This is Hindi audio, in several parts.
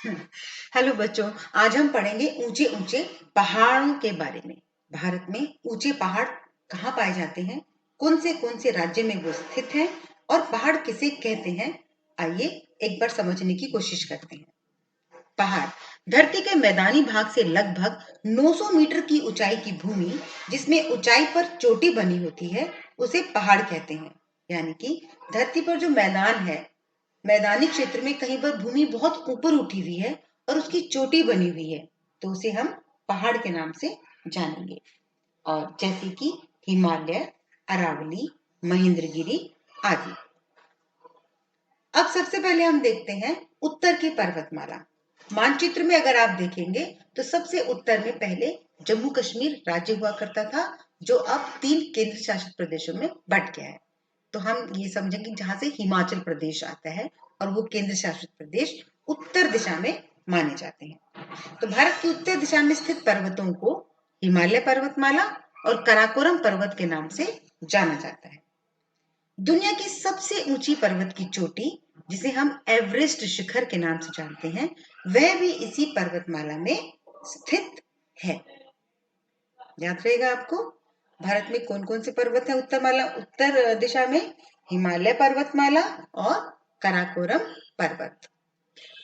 हेलो बच्चों, आज हम पढ़ेंगे ऊंचे ऊंचे पहाड़ों के बारे में। भारत में ऊंचे पहाड़ कहाँ पाए जाते हैं, कौन से राज्य में वो स्थित हैं और पहाड़ किसे कहते हैं। आइए एक बार समझने की कोशिश करते हैं। पहाड़ धरती के मैदानी भाग से लगभग 900 मीटर की ऊंचाई की भूमि, जिसमें ऊंचाई पर चोटी बनी होती है, उसे पहाड़ कहते हैं। यानी कि धरती पर जो मैदान है, मैदानी क्षेत्र में कहीं पर भूमि बहुत ऊपर उठी हुई है और उसकी चोटी बनी हुई है, तो उसे हम पहाड़ के नाम से जानेंगे। और जैसे कि हिमालय, अरावली, महेंद्रगिरी आदि। अब सबसे पहले हम देखते हैं उत्तर की पर्वतमाला। मानचित्र में अगर आप देखेंगे तो सबसे उत्तर में पहले जम्मू कश्मीर राज्य हुआ करता था, जो अब 3 केंद्र शासित प्रदेशों में बंट गया है। तो हम ये समझेंगे जहां से हिमाचल प्रदेश आता है और वो केंद्र शासित प्रदेश उत्तर दिशा में माने जाते हैं। तो भारत की उत्तर दिशा में स्थित पर्वतों को हिमालय पर्वतमाला और कराकोरम पर्वत के नाम से जाना जाता है। दुनिया की सबसे ऊंची पर्वत की चोटी, जिसे हम एवरेस्ट शिखर के नाम से जानते हैं, वह भी इसी पर्वतमाला में स्थित है। याद रहेगा आपको, भारत में कौन कौन से पर्वत है उत्तर दिशा में? हिमालय पर्वतमाला और कराकोरम पर्वत।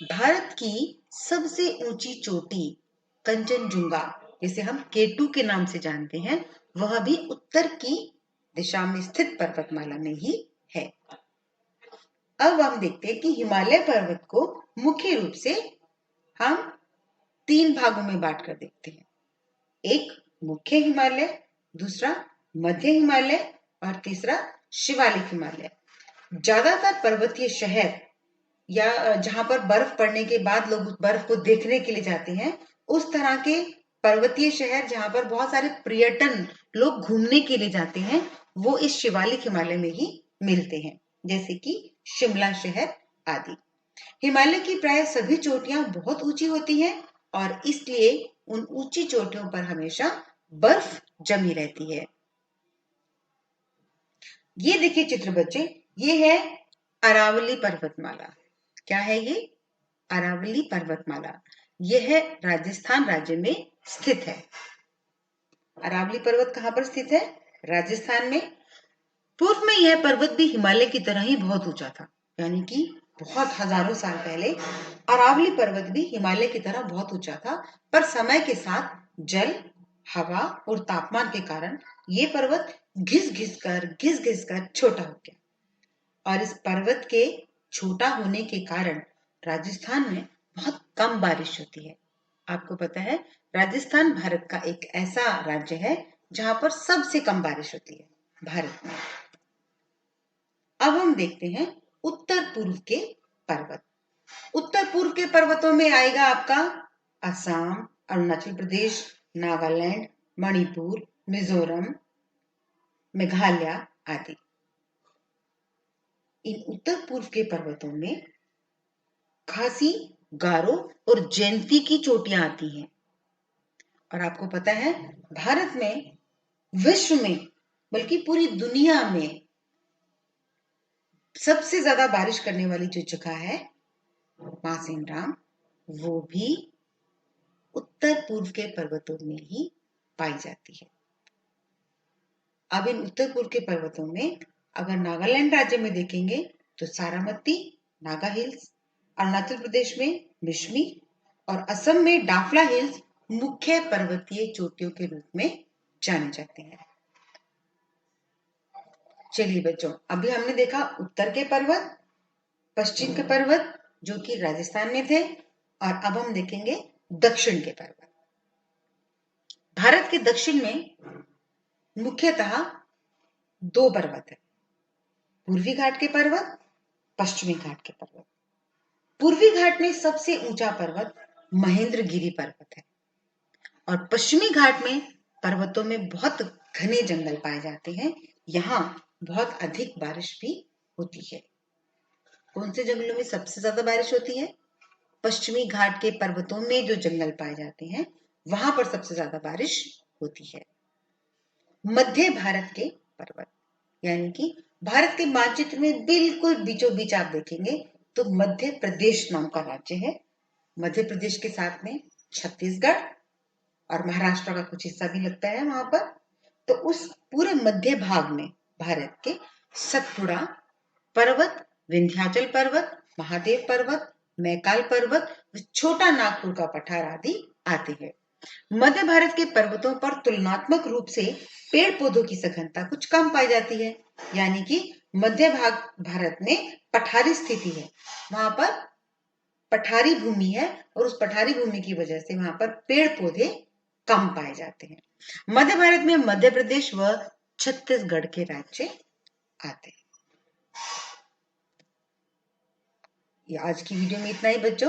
भारत की सबसे ऊंची चोटी कंचनजुंगा, जिसे हम केटू के नाम से जानते हैं, वह भी उत्तर की दिशा में स्थित पर्वतमाला में ही है। अब हम देखते हैं कि हिमालय पर्वत को मुख्य रूप से हम 3 भागों में बांट कर देखते हैं। एक मुख्य हिमालय, दूसरा मध्य हिमालय और तीसरा शिवालिक हिमालय। ज्यादातर पर्वतीय शहर या जहां पर बर्फ पड़ने के बाद लोग उस बर्फ को देखने के लिए जाते हैं, उस तरह के पर्वतीय शहर जहां पर बहुत सारे पर्यटन लोग घूमने के लिए जाते हैं, वो इस शिवालिक हिमालय में ही मिलते हैं, जैसे कि शिमला शहर आदि। हिमालय की प्राय सभी चोटियां बहुत ऊंची होती हैं और इसलिए उन ऊंची चोटियों पर हमेशा बर्फ जमी रहती है। ये देखिए चित्र बच्चे, ये है अरावली पर्वतमाला। क्या है ये? अरावली पर्वतमाला। यह है राजस्थान राज्य में स्थित है। अरावली पर्वत कहां पर स्थित है? राजस्थान में। पूर्व में यह पर्वत भी हिमालय की तरह ही बहुत ऊंचा था, यानी कि बहुत हजारों साल पहले अरावली पर्वत भी हिमालय की तरह बहुत ऊंचा था, पर समय के साथ जल, हवा और तापमान के कारण ये पर्वत घिस घिस कर छोटा हो गया। और इस पर्वत के छोटा होने के कारण राजस्थान में बहुत कम बारिश होती है। आपको पता है, राजस्थान भारत का एक ऐसा राज्य है जहां पर सबसे कम बारिश होती है भारत में। अब हम देखते हैं उत्तर पूर्व के पर्वत। उत्तर पूर्व के पर्वतों में आएगा आपका असम, अरुणाचल प्रदेश, नागालैंड, मणिपुर, मिजोरम, मेघालय आदि। इन उत्तर पूर्व के पर्वतों में खासी, गारो और जैंती की चोटियां आती हैं। और आपको पता है, भारत में, विश्व में, बल्कि पूरी दुनिया में सबसे ज्यादा बारिश करने वाली जो जगह है मासिन राम, वो भी उत्तर पूर्व के पर्वतों में ही पाई जाती है। अब इन उत्तर पूर्व के पर्वतों में अगर नागालैंड राज्य में देखेंगे तो सारामती, नागा हिल्स, अरुणाचल प्रदेश में मिश्मी और असम में डाफला हिल्स मुख्य पर्वतीय चोटियों के रूप में जाने जाते हैं। चलिए बच्चों, अभी हमने देखा उत्तर के पर्वत, पश्चिम के पर्वत जो कि राजस्थान में थे, और अब हम देखेंगे दक्षिण के पर्वत। भारत के दक्षिण में मुख्यतः 2 पर्वत है, पूर्वी घाट के पर्वत, पश्चिमी घाट के पर्वत। पूर्वी घाट में सबसे ऊंचा पर्वत महेंद्रगिरी पर्वत है और पश्चिमी घाट में पर्वतों में बहुत घने जंगल पाए जाते हैं। यहाँ बहुत अधिक बारिश भी होती है। कौन से जंगलों में सबसे ज्यादा बारिश होती है? पश्चिमी घाट के पर्वतों में जो जंगल पाए जाते हैं, वहां पर सबसे ज्यादा बारिश होती है। मध्य भारत के पर्वत, यानी कि भारत के मानचित्र में बिल्कुल बीचों बीच आप देखेंगे तो मध्य प्रदेश नाम का राज्य है, मध्य प्रदेश के साथ में छत्तीसगढ़ और महाराष्ट्र का कुछ हिस्सा भी लगता है वहां पर। तो उस पूरे मध्य भाग में भारत के सतपुड़ा पर्वत, विंध्याचल पर्वत, महादेव पर्वत, मैकाल पर्वत, छोटा नागपुर का पठार आदि आते हैं। मध्य भारत के पर्वतों पर तुलनात्मक रूप से पेड़ पौधों की सघनता कुछ कम पाई जाती है, यानी कि मध्य भाग भारत में पठारी स्थिति है, वहां पर पठारी भूमि है और उस पठारी भूमि की वजह से वहां पर पेड़ पौधे कम पाए जाते हैं। मध्य भारत में मध्य प्रदेश व छत्तीसगढ़ के राज्य आते हैं। ये आज की वीडियो में इतना ही बच्चों।